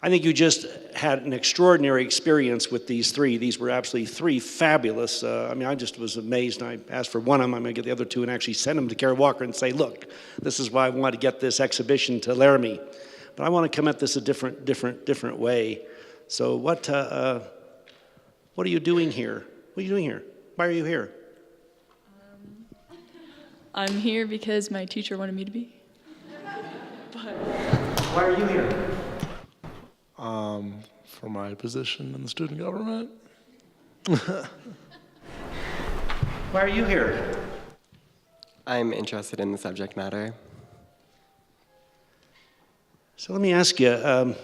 I think you just had an extraordinary experience with these three. These were absolutely three fabulous. I just was amazed. And I asked for one of them. I'm going to get the other two and actually send them to Kerry Walker and say, look, this is why I want to get this exhibition to Laramie. But I want to come at this a different way. So what are you doing here? What are you doing here? Why are you here? I'm here because my teacher wanted me to be. But why are you here? For my position in the student government. Why are you here? I'm interested in the subject matter. So let me ask you,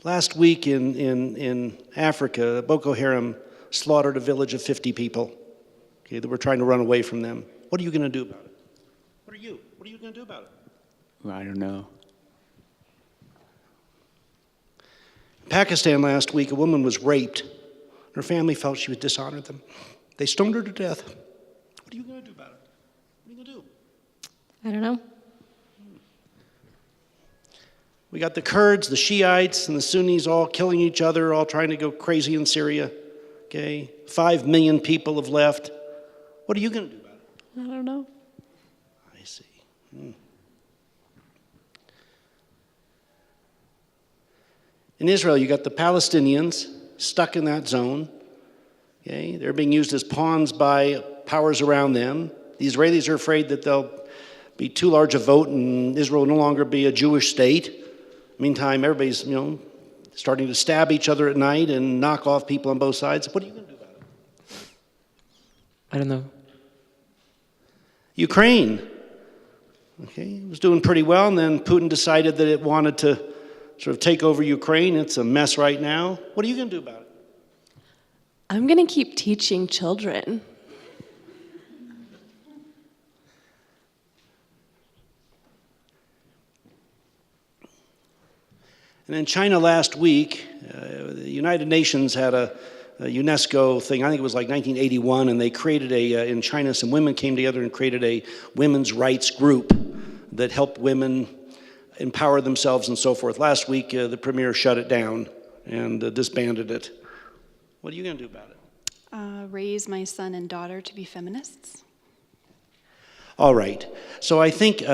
last week in Africa, Boko Haram slaughtered a village of 50 people, okay, that were trying to run away from them. What are you going to do about it? What are you going to do about it? Well, I don't know. In Pakistan last week, a woman was raped. Her family felt she would dishonor them. They stoned her to death. What are you going to do about it? What are you going to do? I don't know. We got the Kurds, the Shiites, and the Sunnis all killing each other, all trying to go crazy in Syria. Okay, 5 million people have left. What are you going to do about it? I don't know. I see. In Israel, you got the Palestinians stuck in that zone. Okay, they're being used as pawns by powers around them. The Israelis are afraid that they'll be too large a vote and Israel will no longer be a Jewish state. Meantime, everybody's, starting to stab each other at night and knock off people on both sides. What are you going to do about it? I don't know. Ukraine, okay, it was doing pretty well, and then Putin decided that it wanted to sort of take over Ukraine. It's a mess right now. What are you going to do about it? I'm going to keep teaching children. And in China last week, the United Nations had a UNESCO thing, I think it was like 1981, and they created in China, some women came together and created a women's rights group that helped women empower themselves and so forth. Last week, the premier shut it down and disbanded it. What are you going to do about it? Raise my son and daughter to be feminists. All right. So I think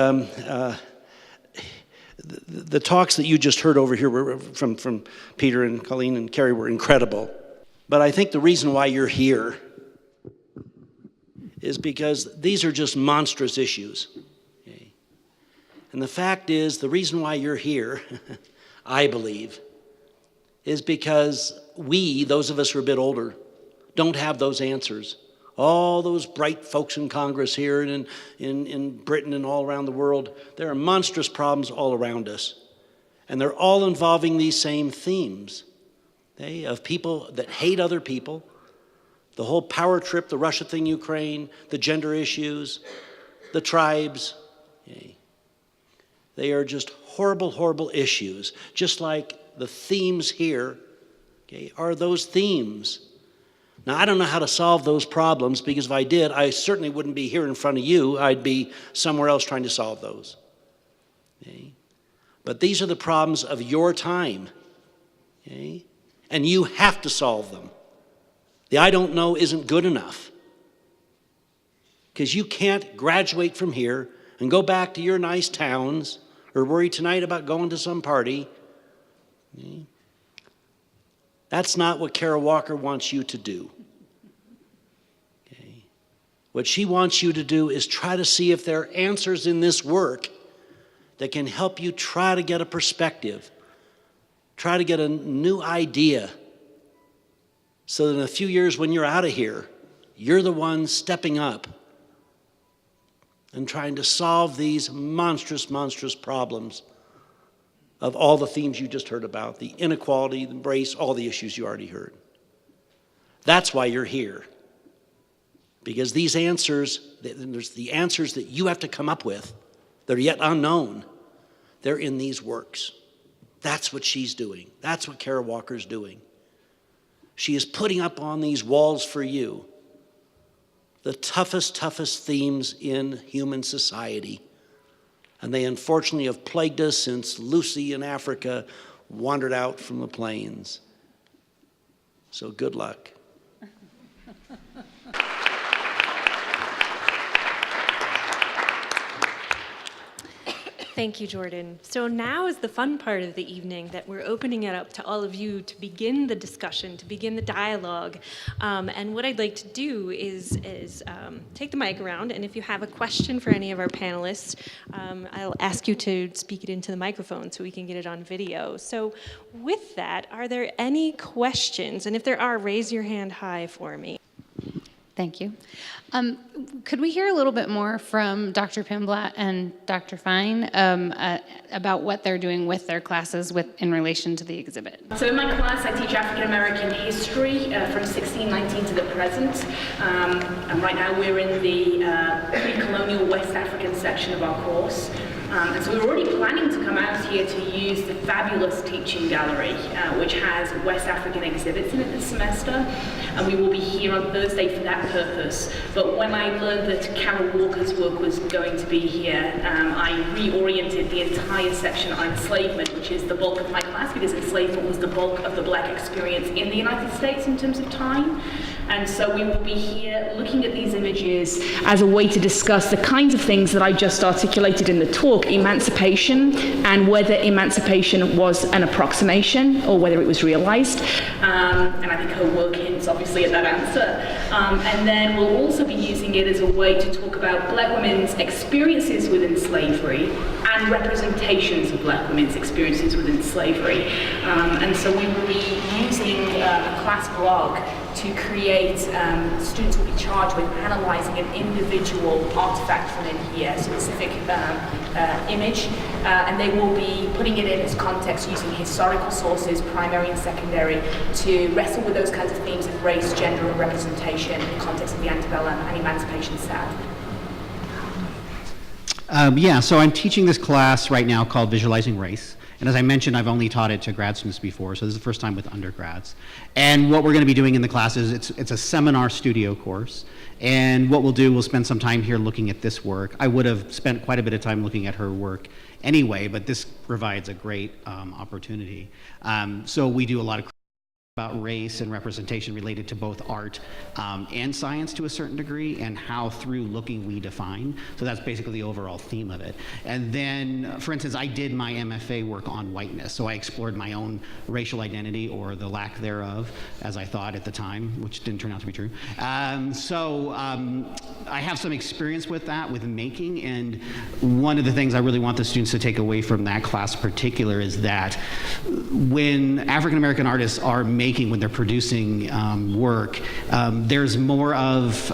the talks that you just heard over here were from Peter and Colleen and Kerry were incredible. But I think the reason why you're here is because these are just monstrous issues. Okay? And the fact is, the reason why you're here, I believe, is because we, those of us who are a bit older, don't have those answers. All those bright folks in Congress here and in Britain and all around the world, there are monstrous problems all around us. And they're all involving these same themes, okay, of people that hate other people, the whole power trip, the Russia thing, Ukraine, the gender issues, the tribes. Okay. They are just horrible, horrible issues, just like the themes here, okay, are those themes. Now, I don't know how to solve those problems, because if I did, I certainly wouldn't be here in front of you. I'd be somewhere else trying to solve those. Okay? But these are the problems of your time. Okay? And you have to solve them. The I don't know isn't good enough. Because you can't graduate from here and go back to your nice towns or worry tonight about going to some party. Okay? That's not what Kara Walker wants you to do. Okay? What she wants you to do is try to see if there are answers in this work that can help you try to get a perspective, try to get a new idea, so that in a few years when you're out of here, you're the one stepping up and trying to solve these monstrous, monstrous problems of all the themes you just heard about, the inequality, the race, all the issues you already heard. That's why you're here. Because these answers, there's the answers that you have to come up with that are yet unknown. They're in these works. That's what she's doing. That's what Kara Walker's doing. She is putting up on these walls for you the toughest, toughest themes in human society. And they unfortunately have plagued us since Lucy in Africa wandered out from the plains. So good luck. Thank you, Jordan. So now is the fun part of the evening, that we're opening it up to all of you to begin the discussion, to begin the dialogue. And what I'd like to do is take the mic around, and if you have a question for any of our panelists, I'll ask you to speak it into the microphone so we can get it on video. So with that, are there any questions? And if there are, raise your hand high for me. Thank you. Could we hear a little bit more from Dr. Pimblott and Dr. Fine about what they're doing with their classes in relation to the exhibit? So in my class, I teach African American history from 1619 to the present. And right now we're in the pre-colonial West African section of our course. And so we're already planning to come out here to use the fabulous teaching gallery, which has West African exhibits in it this semester. And we will be here on Thursday for that purpose. But when I learned that Carol Walker's work was going to be here, I reoriented the entire section on enslavement, which is the bulk of my class, because enslavement was the bulk of the Black experience in the United States in terms of time. And so we will be here looking at these images as a way to discuss the kinds of things that I just articulated in the talk, emancipation, and whether emancipation was an approximation or whether it was realized. And I think her work hints obviously at that answer. And then we'll also be using it as a way to talk about Black women's experiences within slavery and representations of Black women's experiences within slavery. And so we will be using a class blog to create, students will be charged with analyzing an individual artifact from in here, a specific image, and they will be putting it in its context using historical sources, primary and secondary, to wrestle with those kinds of themes of race, gender, and representation in the context of the antebellum and Emancipation South. So I'm teaching this class right now called Visualizing Race. And as I mentioned, I've only taught it to grad students before, so this is the first time with undergrads. And what we're going to be doing in the class is it's a seminar studio course. And what we'll do, we'll spend some time here looking at this work. I would have spent quite a bit of time looking at her work anyway, but this provides a great opportunity. So we do a lot of about race and representation related to both art and science to a certain degree, and how through looking we define. So that's basically the overall theme of it. And then, for instance, I did my MFA work on whiteness, so I explored my own racial identity, or the lack thereof, as I thought at the time, which didn't turn out to be true. I have some experience with that, with making, and one of the things I really want the students to take away from that class in particular is that when African American artists are when they're producing work, there's more of,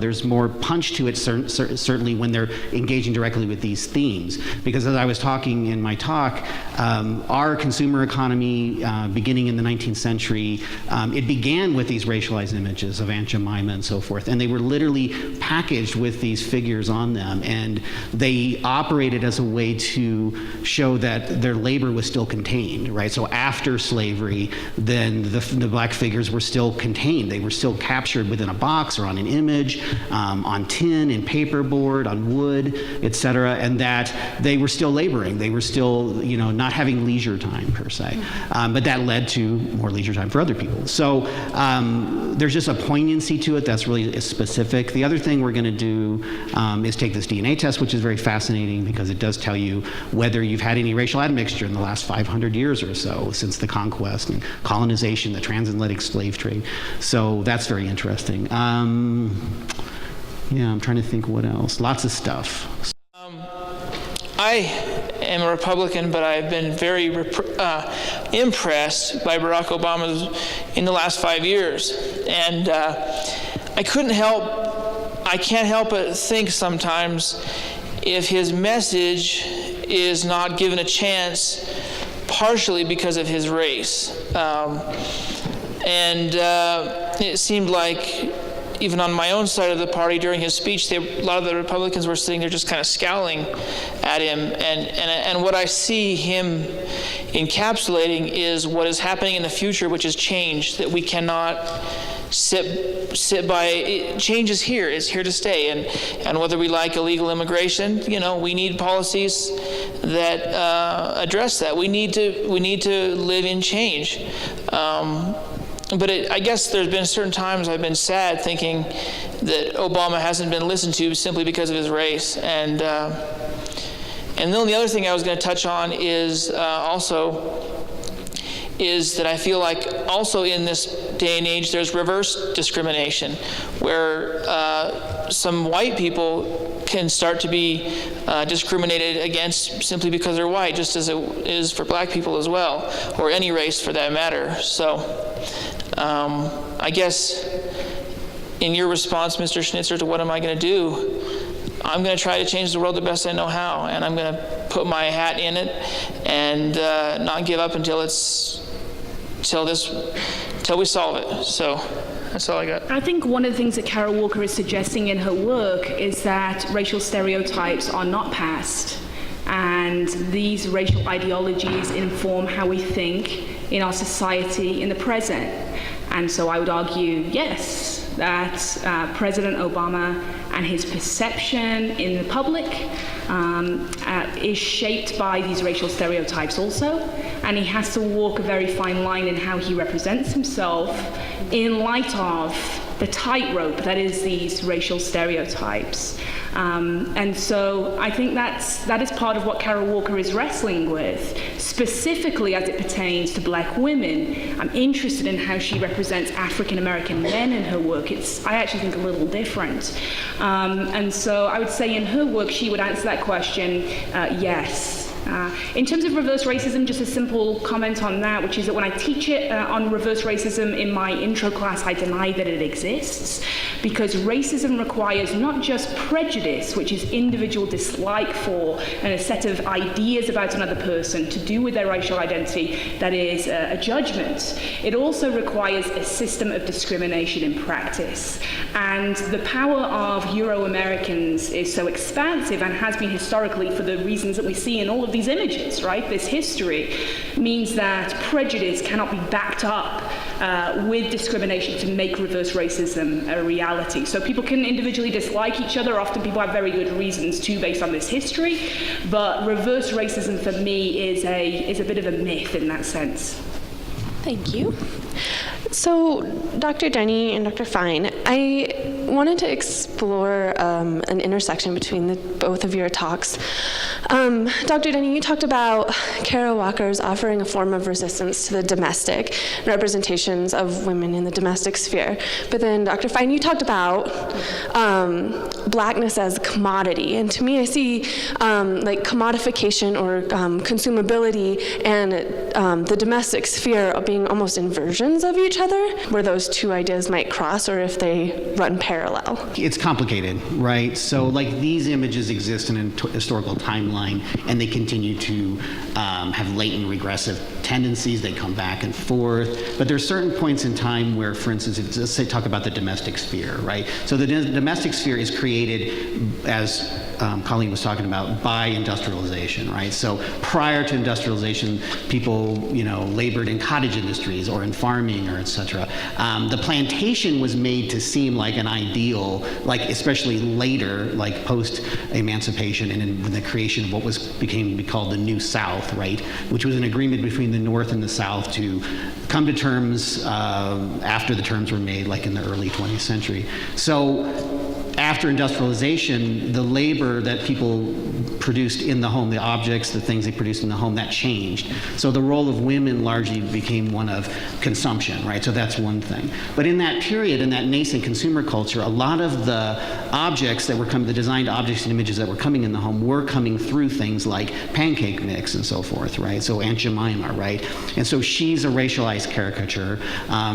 there's more punch to it, certainly when they're engaging directly with these themes. Because as I was talking in my talk, our consumer economy, beginning in the 19th century, it began with these racialized images of Aunt Jemima and so forth, and they were literally packaged with these figures on them, and they operated as a way to show that their labor was still contained, right? So after slavery, then the Black figures were still contained. They were still captured within a box or on an image, on tin, in paperboard, on wood, etc., and that they were still laboring. They were still, not having leisure time per se. But that led to more leisure time for other people. So there's just a poignancy to it that's really specific. The other thing we're going to do is take this DNA test, which is very fascinating because it does tell you whether you've had any racial admixture in the last 500 years or so since the conquest and colonization, the transatlantic slave trade. So that's very interesting. I'm trying to think what else. Lots of stuff. I am a Republican, but I've been very impressed by Barack Obama in the last 5 years. And I can't help but think sometimes if his message is not given a chance partially because of his race. It seemed like even on my own side of the party during his speech, a lot of the Republicans were sitting there just kind of scowling at him. And what I see him encapsulating is what is happening in the future, which is change, that we cannot sit by. Change is here. It's here to stay. And whether we like illegal immigration, we need policies that address that. We need to live in change. But I guess there's been certain times I've been sad thinking that Obama hasn't been listened to simply because of his race. And then the other thing I was going to touch on is that I feel like also in this day and age there's reverse discrimination, where some white people can start to be discriminated against simply because they're white, just as it is for black people as well, or any race for that matter. So I guess in your response, Mr. Schnitzer, to what am I going to do, I'm going to try to change the world the best I know how, and I'm going to put my hat in it and not give up until we solve it. So that's all I got. I think one of the things that Carol Walker is suggesting in her work is that racial stereotypes are not past, and these racial ideologies inform how we think in our society in the present. And so I would argue, yes, that President Obama and his perception in the public is shaped by these racial stereotypes also, and he has to walk a very fine line in how he represents himself in light of the tightrope that is these racial stereotypes. And so I think that is part of what Carol Walker is wrestling with, specifically as it pertains to black women. I'm interested in how she represents African American men in her work. I actually think a little different. And so I would say in her work she would answer that question, yes. In terms of reverse racism, just a simple comment on that, which is that when I teach it on reverse racism in my intro class, I deny that it exists, because racism requires not just prejudice, which is individual dislike for and a set of ideas about another person to do with their racial identity that is a judgment. It also requires a system of discrimination in practice. And the power of Euro-Americans is so expansive and has been historically for the reasons that we see in all of these images, right? This history means that prejudice cannot be backed up with discrimination to make reverse racism a reality. So people can individually dislike each other. Often people have very good reasons to, based on this history. But reverse racism for me is a bit of a myth in that sense. Thank you. So, Dr. Denney and Dr. Fine, I wanted to explore an intersection between both of your talks. Dr. Denney, you talked about Carol Walker's offering a form of resistance to the domestic representations of women in the domestic sphere. But then, Dr. Fine, you talked about blackness as commodity. And to me, I see like commodification or consumability and the domestic sphere being almost inversions of each other, where those two ideas might cross or if they run parallel. It's complicated, right? So like these images exist in a historical timeline, and they continue to have latent regressive tendencies. They come back and forth. But there's certain points in time where, for instance, let's say talk about the domestic sphere, right? So the domestic sphere is created, as Colleen was talking about, by industrialization, right? So prior to industrialization, people, labored in cottage industries or in farming or et cetera. The plantation was made to seem like an ideal, like especially later, like post-emancipation and in the creation of what became to be called the New South, right? Which was an agreement between the North and the South to come to terms after the terms were made, like in the early 20th century. So after industrialization, the labor that people produced in the home, the objects, the things they produced in the home, that changed. So the role of women largely became one of consumption, right? So that's one thing. But in that period, in that nascent consumer culture, a lot of the objects that were the designed objects and images that were coming in the home were coming through things like pancake mix and so forth, right? So Aunt Jemima, right? And so she's a racialized caricature.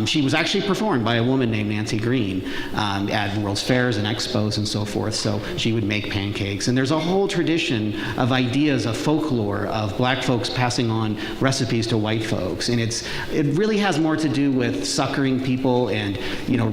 She was actually performed by a woman named Nancy Green at World's Fairs and expos expos and so forth. So she would make pancakes. And there's a whole tradition of ideas of folklore of black folks passing on recipes to white folks. And it really has more to do with suckering people and,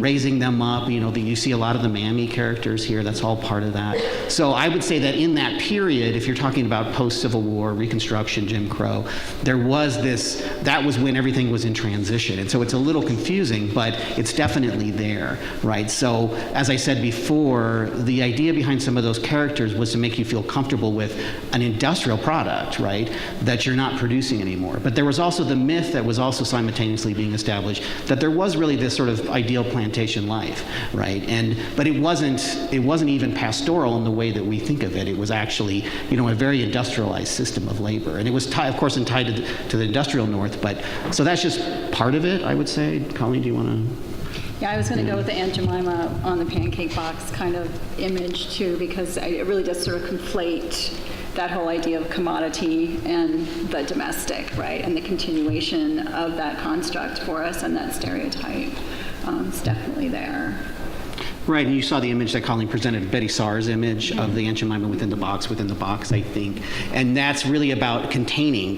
raising them up. You see a lot of the mammy characters here. That's all part of that. So I would say that in that period, if you're talking about post-Civil War, Reconstruction, Jim Crow, there was that was when everything was in transition. And so it's a little confusing, but it's definitely there, right? So as I said before, the idea behind some of those characters was to make you feel comfortable with an industrial product, right, that you're not producing anymore. But there was also the myth that was also simultaneously being established that there was really this sort of ideal plantation life, right? But it wasn't even pastoral in the way that we think of it. It was actually, a very industrialized system of labor. And it was, of course, tied to the industrial North, but so that's just part of it, I would say. Colleen, do you want to? Yeah, I was going to go with the Aunt Jemima on the pancake box kind of image too, because it really does sort of conflate that whole idea of commodity and the domestic, right? And the continuation of that construct for us and that stereotype is definitely there. Right, and you saw the image that Colleen presented, Betty Saar's image of the Aunt Jemima within the box, I think. And that's really about containing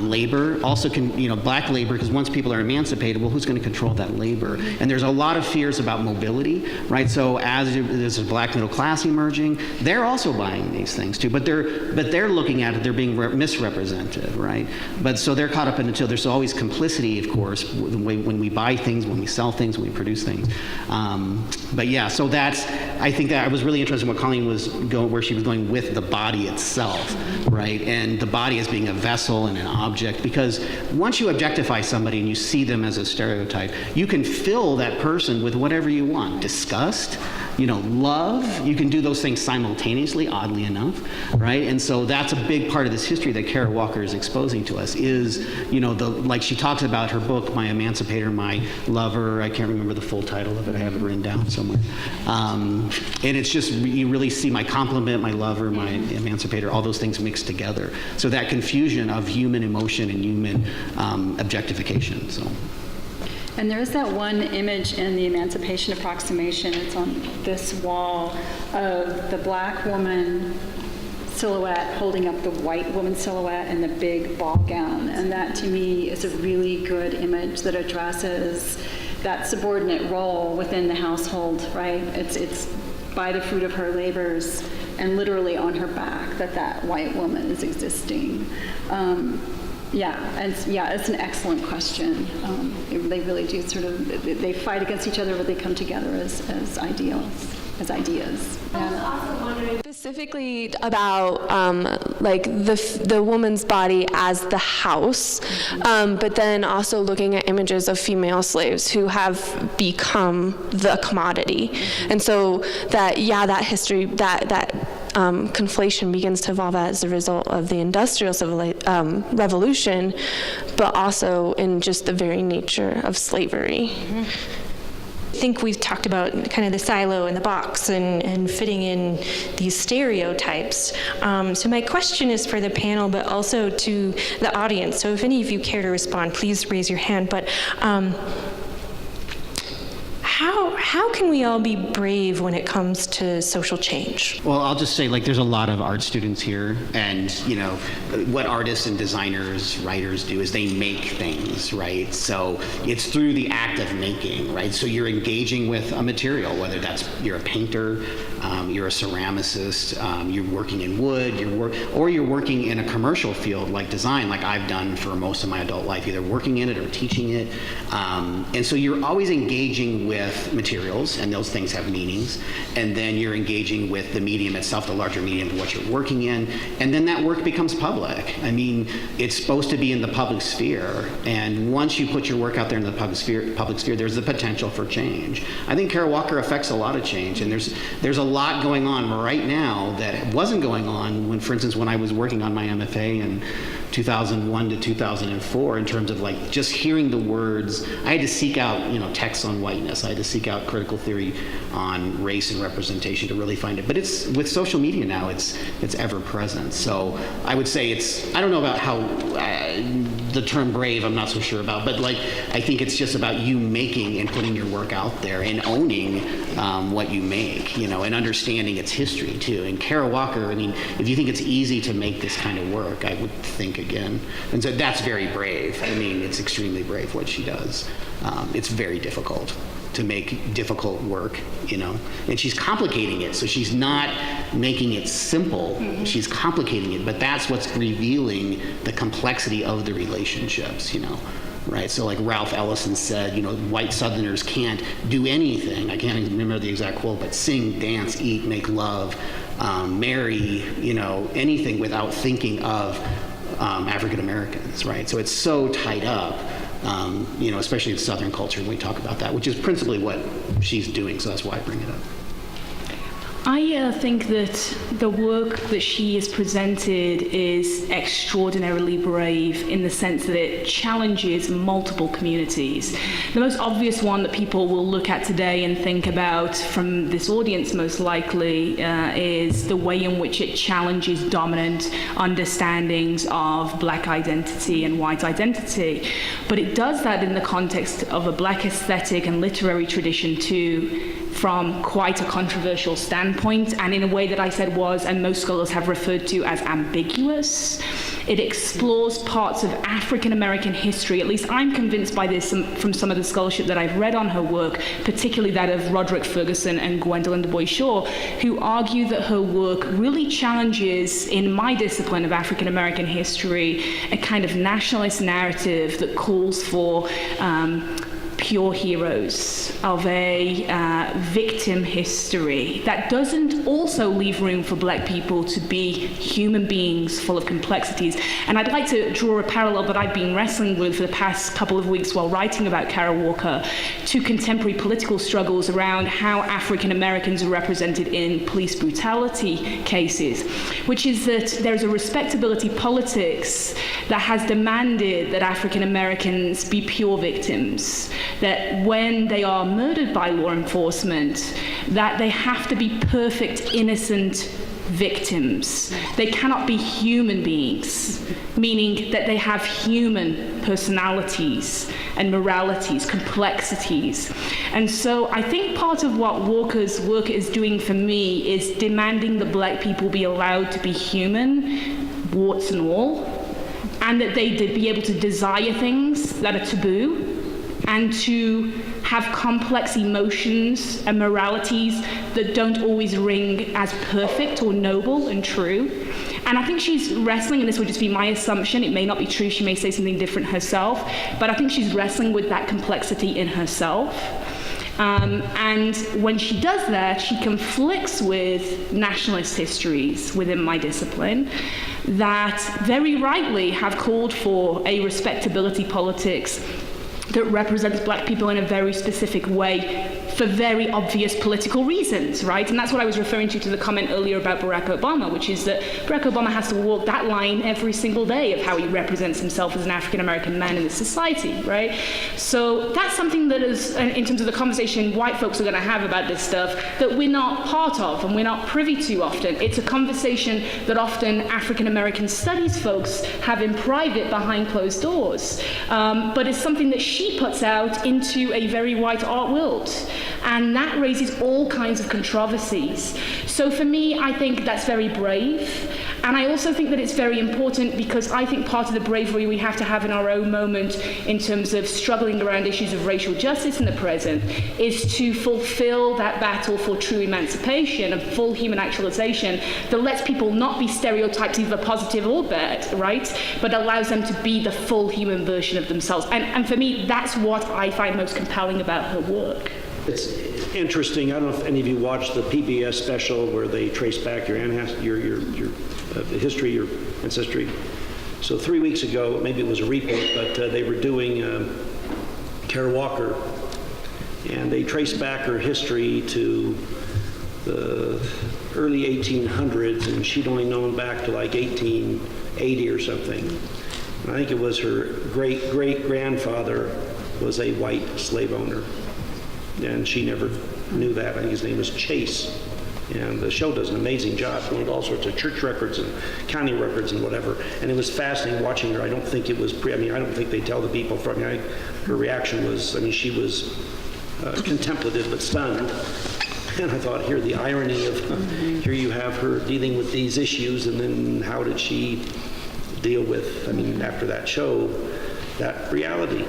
labor, also black labor, because once people are emancipated, well, who's going to control that labor? And there's a lot of fears about mobility, right? So as there's a black middle class emerging, they're also buying these things too, but they're looking at it, they're being misrepresented, right? But so they're caught up in it too. There's always complicity, of course, when we buy things, when we sell things, when we produce things. But yeah, so I think that I was really interested in what Colleen where she was going with the body itself, right? And the body as being a vessel and an object, because once you objectify somebody and you see them as a stereotype, you can fill that person with whatever you want. Disgust, love, you can do those things simultaneously, oddly enough, right? And so that's a big part of this history that Kara Walker is exposing to us is, like she talks about her book, My Emancipator, My Lover, I can't remember the full title of it, I have it written down somewhere. And it's just, you really see my compliment, my lover, my emancipator, all those things mixed together. So that confusion of human emotion and human objectification, so. And there is that one image in the Emancipation Approximation, it's on this wall, of the black woman silhouette holding up the white woman silhouette in the big ball gown. And that, to me, is a really good image that addresses that subordinate role within the household, right? It's by the fruit of her labors and literally on her back that white woman is existing. It's an excellent question. They really do they fight against each other, but they come together as ideals, as ideas. I was also wondering specifically about the woman's body as the house, but then also looking at images of female slaves who have become the commodity. And so that history, that conflation begins to evolve as a result of the Industrial Revolution, but also in just the very nature of slavery. Mm-hmm. I think we've talked about kind of the silo and the box and fitting in these stereotypes. So my question is for the panel, but also to the audience. So if any of you care to respond, please raise your hand. But how can we all be brave when it comes to social change? Well, I'll just say, there's a lot of art students here, and, what artists and designers, writers do is they make things, right? So it's through the act of making, right? So you're engaging with a material, whether you're a painter, you're a ceramicist, you're working in wood, or you're working in a commercial field like design, like I've done for most of my adult life, either working in it or teaching it. And so you're always engaging with materials, and those things have meanings, and then you're engaging with the medium itself, the larger medium of what you're working in, and then that work becomes public. I mean, it's supposed to be in the public sphere, and once you put your work out there in the public sphere, there's the potential for change. I think Kara Walker affects a lot of change, and there's a lot going on right now that wasn't going on when, for instance, when I was working on my MFA in 2001 to 2004 in terms of like just hearing the words. I had to seek out, you know, texts on whiteness. I had to seek out critical theory on race and representation to really find it. But it's with social media now, it's ever present. So I would say I don't know about how the term brave, I'm not so sure about, but like I think it's just about you making and putting your work out there and owning what you make, you know, and understanding its history too. And Kara Walker, I mean, if you think it's easy to make this kind of work, I would think again. And so that's very brave. I mean, it's extremely brave what she does. It's very difficult to make difficult work, you know, and she's complicating it. So she's not making it simple, she's complicating it, but that's what's revealing the complexity of the relationships, you know, right? So like Ralph Ellison said, you know, white Southerners can't do anything, I can't even remember the exact quote, but sing, dance, eat, make love, marry, you know, anything without thinking of African Americans, right? So it's so tied up. You know, especially in Southern culture, when we talk about that, which is principally what she's doing, so that's why I bring it up. I think that the work that she has presented is extraordinarily brave in the sense that it challenges multiple communities. The most obvious one that people will look at today and think about from this audience most likely is the way in which it challenges dominant understandings of black identity and white identity. But it does that in the context of a black aesthetic and literary tradition too, from quite a controversial standpoint, and in a way that I said was, and most scholars have referred to as ambiguous. It explores parts of African American history, at least I'm convinced by this from some of the scholarship that I've read on her work, particularly that of Roderick Ferguson and Gwendolyn Du Bois-Shaw, who argue that her work really challenges, in my discipline of African American history, a kind of nationalist narrative that calls for pure heroes, of a victim history that doesn't also leave room for black people to be human beings full of complexities. And I'd like to draw a parallel that I've been wrestling with for the past couple of weeks while writing about Kara Walker to contemporary political struggles around how African Americans are represented in police brutality cases, which is that there's a respectability politics that has demanded that African Americans be pure victims, that when they are murdered by law enforcement, that they have to be perfect, innocent victims. They cannot be human beings, meaning that they have human personalities and moralities, complexities. And so I think part of what Walker's work is doing for me is demanding that black people be allowed to be human, warts and all, and that they be able to desire things that are taboo, and to have complex emotions and moralities that don't always ring as perfect or noble and true. And I think she's wrestling, and this would just be my assumption, it may not be true, she may say something different herself, but I think she's wrestling with that complexity in herself. And when she does that, she conflicts with nationalist histories within my discipline that very rightly have called for a respectability politics that represents black people in a very specific way for very obvious political reasons, right? And that's what I was referring to the comment earlier about Barack Obama, which is that Barack Obama has to walk that line every single day of how he represents himself as an African-American man in this society, right? So that's something that is, in terms of the conversation white folks are gonna have about this stuff, that we're not part of and we're not privy to often. It's a conversation that often African-American studies folks have in private behind closed doors. But it's something that she puts out into a very white art world. And that raises all kinds of controversies. So for me, I think that's very brave. And I also think that it's very important because I think part of the bravery we have to have in our own moment in terms of struggling around issues of racial justice in the present is to fulfill that battle for true emancipation and full human actualization that lets people not be stereotypes either positive or bad, right? But allows them to be the full human version of themselves. And for me, that's what I find most compelling about her work. It's interesting. I don't know if any of you watched the PBS special where they trace back your history, your ancestry. So 3 weeks ago, maybe it was a repeat, but they were doing Kara Walker, and they traced back her history to the early 1800s, and she'd only known back to like 1880 or something. And I think it was her great-great-grandfather was a white slave owner. And she never knew that. I think his name was Chase. And the show does an amazing job going to all sorts of church records and county records and whatever. And it was fascinating watching her. I don't think it was, I don't think they tell the people from, her reaction was, she was contemplative but stunned. And I thought, here, the irony of, here you have her dealing with these issues, and then how did she deal with, after that show, that reality.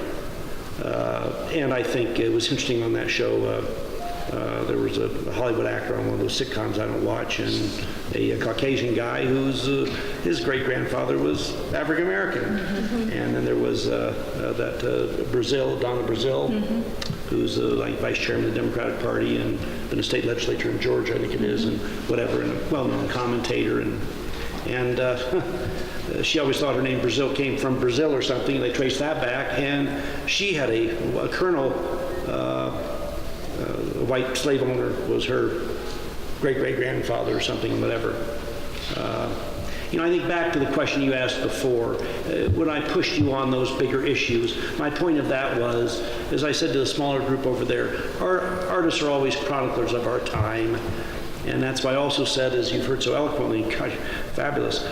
And I think it was interesting on that show, there was a Hollywood actor on one of those sitcoms I don't watch, and a Caucasian guy whose his great-grandfather was African-American. And then there was that Donna Brazil, who's like vice chairman of the Democratic Party and been a state legislature in Georgia, I think it is, and whatever, and a well-known commentator. And she always thought her name Brazil came from Brazil or something, and they traced that back, and she had a colonel, a white slave owner was her great-great-grandfather or something, whatever. I think back to the question you asked before, when I pushed you on those bigger issues, my point of that was, as I said to the smaller group over there, our artists are always chroniclers of our time. And that's why I also said, as you've heard so eloquently, gosh, fabulous,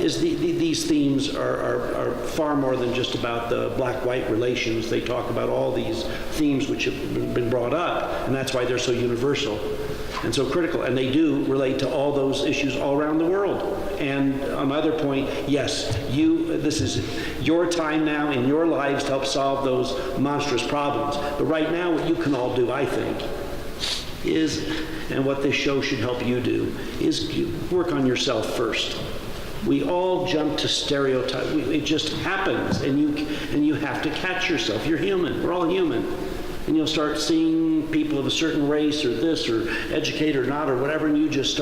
is these themes are far more than just about the black-white relations. They talk about all these themes which have been brought up, and that's why they're so universal and so critical. And they do relate to all those issues all around the world. And on my other point, yes, this is your time now in your lives to help solve those monstrous problems. But right now, what you can all do, I think, is, and what this show should help you do, is work on yourself first. We all jump to stereotype. It just happens, and you have to catch yourself. You're human. We're all human. And you'll start seeing people of a certain race or this or educated or not or whatever, and it just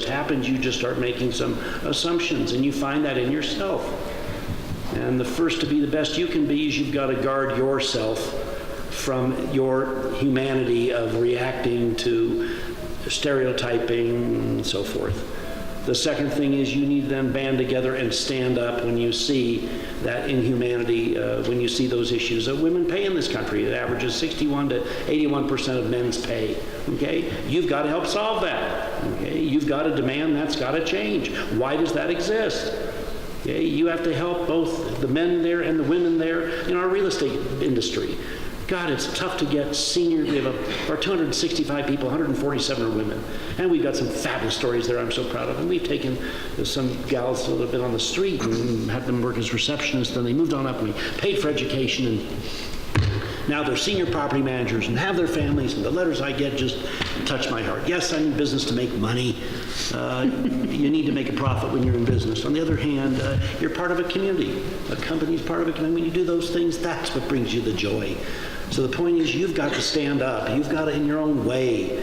happens. You just start making some assumptions, and you find that in yourself. And the first to be the best you can be is you've got to guard yourself from your humanity of reacting to stereotyping and so forth. The second thing is you need to then band together and stand up when you see that inhumanity, when you see those issues that women pay in this country. It averages 61 to 81% of men's pay. Okay? You've got to help solve that. Okay? You've got to demand that's got to change. Why does that exist? Okay? You have to help both the men there and the women there in our real estate industry. God, it's tough to get senior. We have our 265 people, 147 are women. And we've got some fabulous stories there I'm so proud of. And we've taken some gals that have been on the street and had them work as receptionists, and they moved on up and we paid for education, and now they're senior property managers and have their families, and the letters I get just touch my heart. Yes, I'm in business to make money. You need to make a profit when you're in business. On the other hand, you're part of a community. A company's part of a community. When you do those things, that's what brings you the joy. So the point is, you've got to stand up. You've got to, in your own way,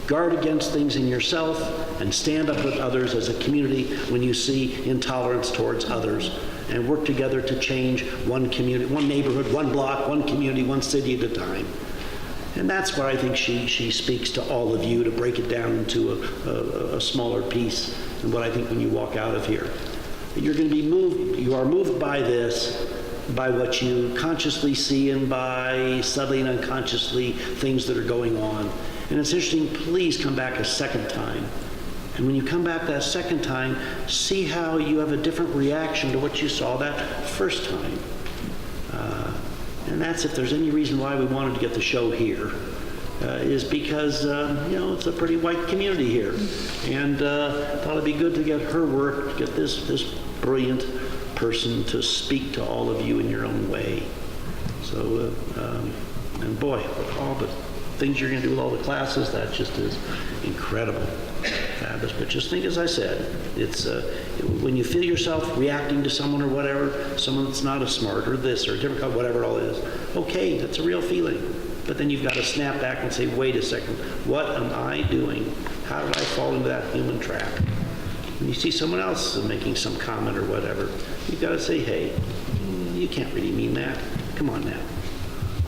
guard against things in yourself and stand up with others as a community when you see intolerance towards others, and work together to change one community, one neighborhood, one block, one community, one city at a time. And that's what I think she speaks to all of you, to break it down into a smaller piece. And what I think when you walk out of here, you're going to be moved. You are moved by this, by what you consciously see, and by subtly and unconsciously things that are going on. And it's interesting, please come back a second time. And when you come back that second time, see how you have a different reaction to what you saw that first time. And that's, if there's any reason why we wanted to get the show here, is because, it's a pretty white community here. And thought it'd be good to get her work, to get this brilliant person to speak to all of you in your own way. So, and boy, all the things you're going to do with all the classes, that just is incredible. Fabulous. But just think, as I said, it's when you feel yourself reacting to someone or whatever, someone that's not as smart or this or a different, whatever it all is, okay, that's a real feeling. But then you've got to snap back and say, wait a second, what am I doing? How did I fall into that human trap? When you see someone else making some comment or whatever, you've got to say, hey, you can't really mean that. Come on now.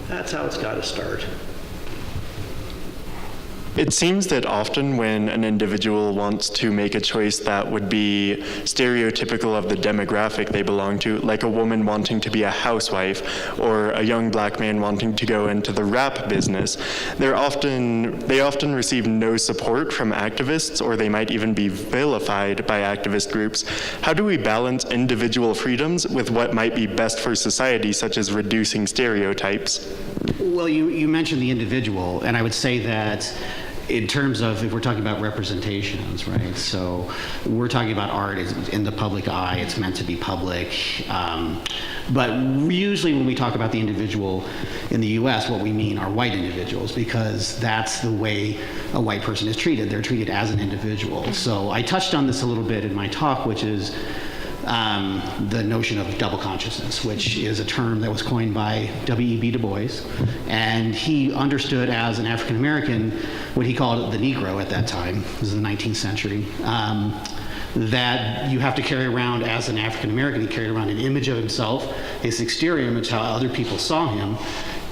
That's how it's got to start. It seems that often when an individual wants to make a choice that would be stereotypical of the demographic they belong to, like a woman wanting to be a housewife or a young black man wanting to go into the rap business, they often receive no support from activists, or they might even be vilified by activist groups. How do we balance individual freedoms with what might be best for society, such as reducing stereotypes? Well, you mentioned the individual, and I would say that in terms of, if we're talking about representations, right? So we're talking about art in the public eye, it's meant to be public. But usually when we talk about the individual in the US, what we mean are white individuals, because that's the way a white person is treated. They're treated as an individual. So I touched on this a little bit in my talk, which is the notion of double consciousness, which is a term that was coined by W.E.B. Du Bois, and he understood as an African American what he called the Negro at that time. This is the 19th century. That you have to carry around as an African American. He carried around an image of himself, his exterior image, how other people saw him.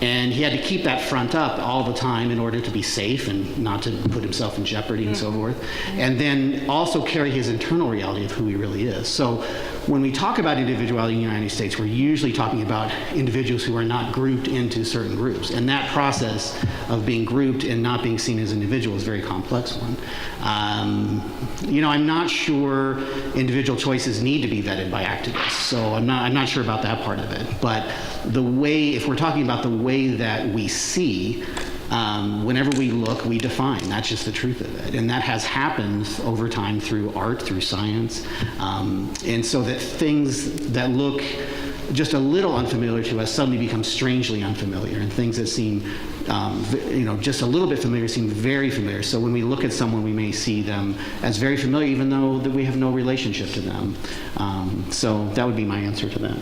And he had to keep that front up all the time in order to be safe and not to put himself in jeopardy and so forth. And then also carry his internal reality of who he really is. So when we talk about individuality in the United States, we're usually talking about individuals who are not grouped into certain groups. And that process of being grouped and not being seen as individuals is a very complex one. I'm not sure individual choices need to be vetted by activists. So I'm not sure about that part of it. But the way, if we're talking about the way that we see, whenever we look, we define. That's just the truth of it. And that has happened over time through art, through science. And so that things that look just a little unfamiliar to us suddenly become strangely unfamiliar, and things that seem just a little bit familiar seem very familiar. So when we look at someone, we may see them as very familiar, even though that we have no relationship to them. So that would be my answer to that.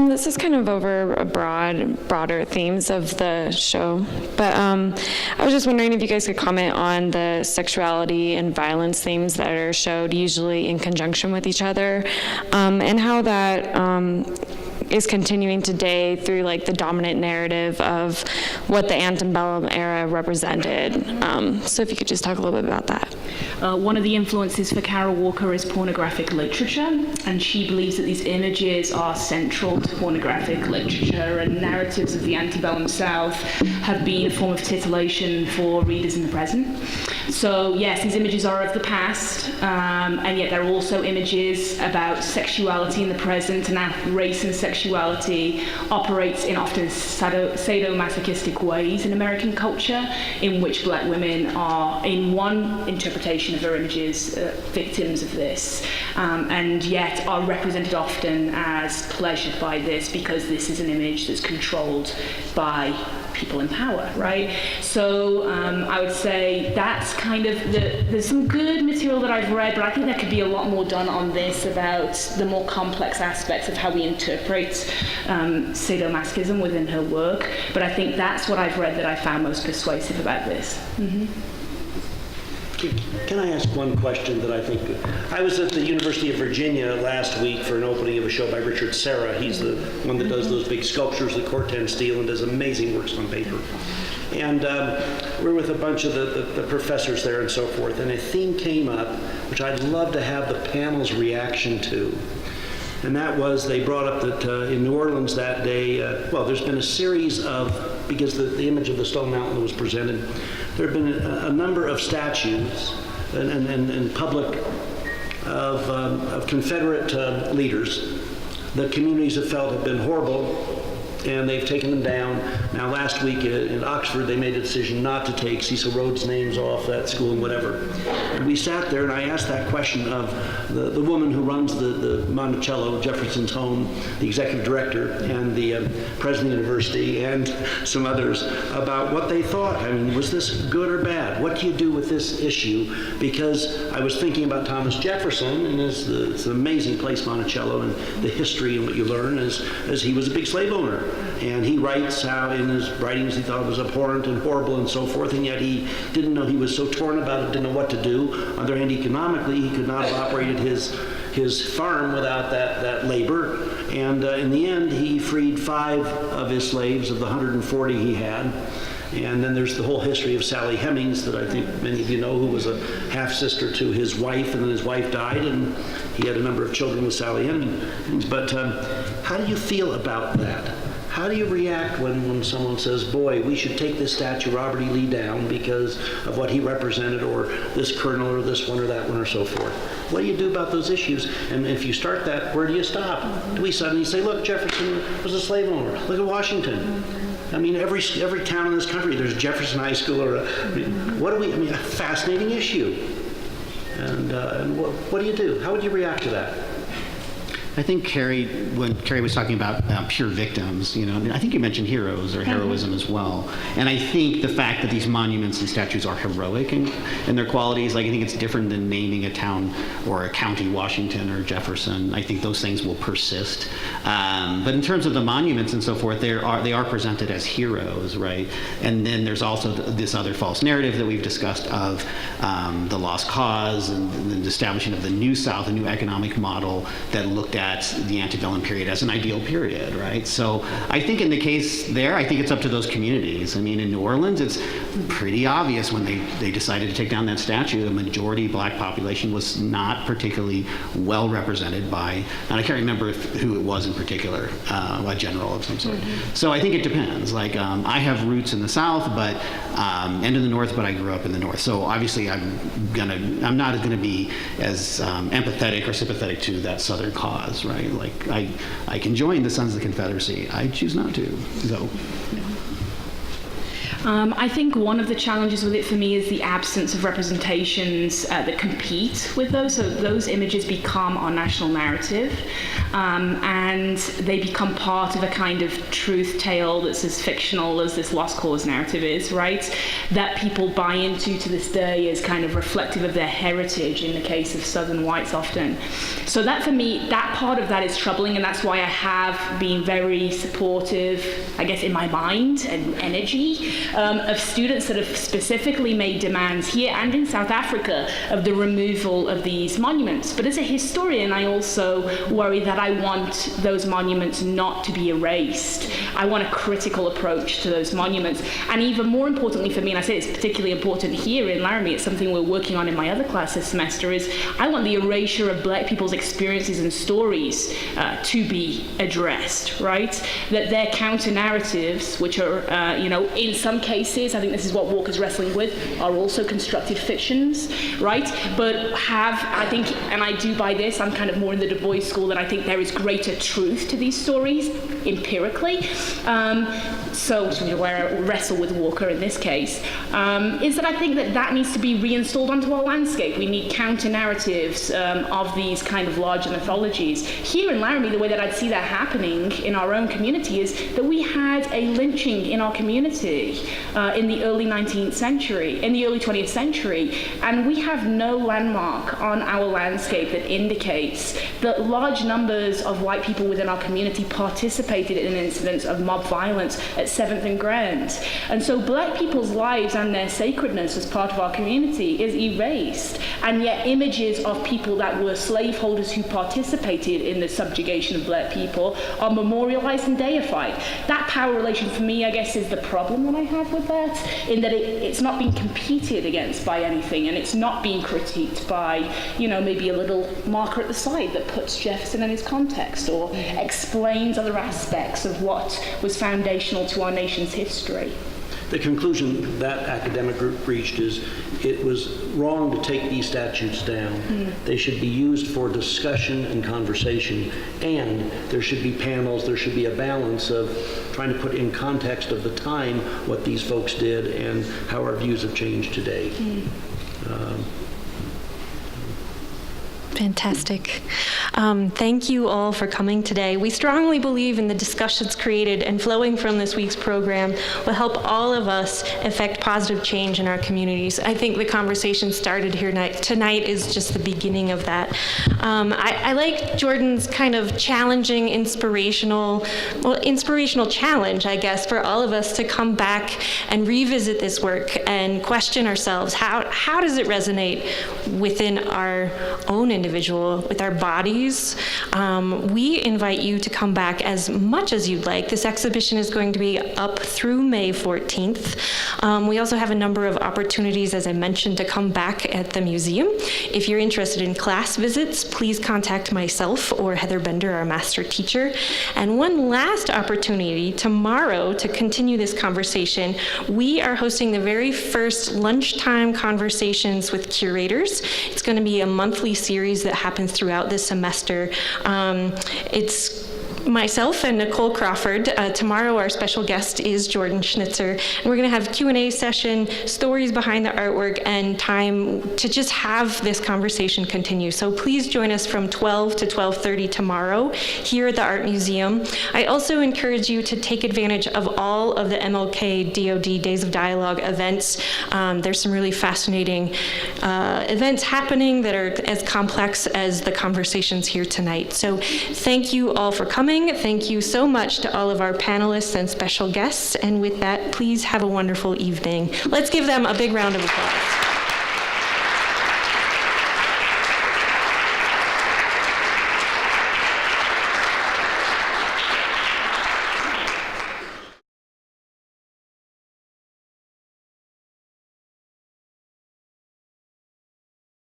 This is kind of over broader themes of the show, but I was just wondering if you guys could comment on the sexuality and violence themes that are showed usually in conjunction with each other, and how that is continuing today through like the dominant narrative of what the antebellum era represented. So if you could just talk a little bit about that. One of the influences for Carol Walker is pornographic literature, and she believes that these images are central to pornographic literature, and narratives of the antebellum South have been a form of titillation for readers in the present. So yes, these images are of the past, and yet they're also images about sexuality in the present, and how race and sexuality operates in often sadomasochistic ways in American culture, in which black women are, in one interpretation of their images, victims of this, and yet are represented often as pleasured by this, because this is an image that's controlled by people in power, right? So I would say that's kind of there's some good material that I've read, but I think there could be a lot more done on this about the more complex aspects of how we interpret sadomasochism within her work. But I think that's what I've read that I found most persuasive about this. Mm-hmm. Can I ask one question that I think... I was at the University of Virginia last week for an opening of a show by Richard Serra. He's the one that does those big sculptures, the Corten steel, and does amazing works on paper. And we're with a bunch of the professors there and so forth, and a theme came up, which I'd love to have the panel's reaction to. And that was, they brought up that in New Orleans that day, there's been a series of, because the image of the Stone Mountain was presented, there have been a number of statues and public of Confederate leaders that communities have felt have been horrible, and they've taken them down. Now, last week in Oxford, they made a decision not to take Cecil Rhodes' names off that school and whatever. And we sat there, and I asked that question of the woman who runs the Monticello, Jefferson's home, the executive director, and the president of the university, and some others, about what they thought. I mean, was this good or bad? What do you do with this issue? Because I was thinking about Thomas Jefferson, and it's an amazing place, Monticello, and the history and what you learn as he was a big slave owner. And he writes how in his writings he thought it was abhorrent and horrible and so forth, and yet he didn't know, he was so torn about it, didn't know what to do. On the other hand, economically, he could not have operated his farm without that labor. And in the end, he freed 5 of his slaves of the 140 he had. And then there's the whole history of Sally Hemings that I think many of you know, who was a half-sister to his wife, and then his wife died, and he had a number of children with Sally Hemings. But how do you feel about that? How do you react when someone says, boy, we should take this statue, Robert E. Lee, down because of what he represented, or this colonel, or this one, or that one, or so forth? What do you do about those issues? And if you start that, where do you stop? Do we suddenly say, look, Jefferson was a slave owner. Look at Washington. I mean, every town in this country, there's Jefferson High School, or a fascinating issue. And what do you do? How would you react to that? I think when Kerry was talking about pure victims, I think you mentioned heroes or heroism as well. And I think the fact that these monuments and statues are heroic in their qualities, I think it's different than naming a town or a county, Washington or Jefferson. I think those things will persist. But in terms of the monuments and so forth, they are presented as heroes, right? And then there's also this other false narrative that we've discussed of the lost cause and the establishing of the New South, a new economic model that looked at the antebellum period as an ideal period, right? So I think in the case there, I think it's up to those communities. I mean, in New Orleans, it's pretty obvious when they decided to take down that statue, the majority black population was not particularly well represented by, and I can't remember who it was in particular, a general of some sort. So I think it depends. Like, I have roots in the South, but and in the North, but I grew up in the North. So obviously I'm not gonna be as empathetic or sympathetic to that Southern cause, right? Like, I can join the Sons of the Confederacy. I choose not to. So. I think one of the challenges with it for me is the absence of representations that compete with those. So those images become our national narrative, and they become part of a kind of truth tale that's as fictional as this lost cause narrative is, right? That people buy into to this day as kind of reflective of their heritage in the case of Southern whites often. So that, for me, that part of that is troubling, and that's why I have been very supportive, I guess, in my mind and energy, of students that have specifically made demands here and in South Africa of the removal of these monuments. But as a historian, I also worry that I want those monuments not to be erased. I want a critical approach to those monuments. And even more importantly for me, and I say it's particularly important here in Laramie, it's something we're working on in my other class this semester, is I want the erasure of black people's experiences and stories to be addressed, right? That their counter-narratives, which are, in some cases, I think this is what Walker's wrestling with, are also constructed fictions, right? But I think, and I do buy this, I'm kind of more in the Du Bois school, that I think there is greater truth to these stories, empirically. So, where I wrestle with Walker in this case, is that I think that needs to be reinstalled onto our landscape. We need counter-narratives of these kind of larger mythologies. Here in Laramie, the way that I'd see that happening in our own community is that we had a lynching in our community in the early 19th century, in the early 20th century, and we have no landmark on our landscape that indicates that large numbers of white people within our community participated in incidents of mob violence at 7th and Grand. And so black people's lives and their sacredness as part of our community is erased, and yet images of people that were slaveholders who participated in the subjugation of black people are memorialized and deified. That power relation for me, I guess, is the problem that I have with that, in that it's not being competed against by anything, and it's not being critiqued by, maybe a little marker at the side that puts Jefferson in his context or explains other aspects of what was foundational to our nation's history. The conclusion that academic group reached is it was wrong to take these statutes down. They should be used for discussion and conversation, and there should be panels, there should be a balance of trying to put in context of the time what these folks did and how our views have changed today. Fantastic. Thank you all for coming today. We strongly believe in the discussions created and flowing from this week's program will help all of us effect positive change in our communities. I think the conversation started here tonight is just the beginning of that. I like Jordan's kind of challenging, inspirational challenge, I guess, for all of us to come back and revisit this work and question ourselves. How does it resonate within our own individual individual with our bodies, we invite you to come back as much as you'd like. This exhibition is going to be up through May 14th. We also have a number of opportunities, as I mentioned, to come back at the museum. If you're interested in class visits, please contact myself or Heather Bender, our master teacher. And one last opportunity tomorrow to continue this conversation. We are hosting the very first lunchtime conversations with curators. It's going to be a monthly series that happens throughout this semester. It's myself and Nicole Crawford. Tomorrow our special guest is Jordan Schnitzer, and we're going to have Q&A session, stories behind the artwork, and time to just have this conversation continue. So please join us from 12 to 12:30 tomorrow here at the Art Museum. I also encourage you to take advantage of all of the MLK DoD Days of Dialogue events. There's some really fascinating events happening that are as complex as the conversations here tonight. So thank you all for coming. Thank you so much to all of our panelists and special guests. And with that, please have a wonderful evening. Let's give them a big round of applause.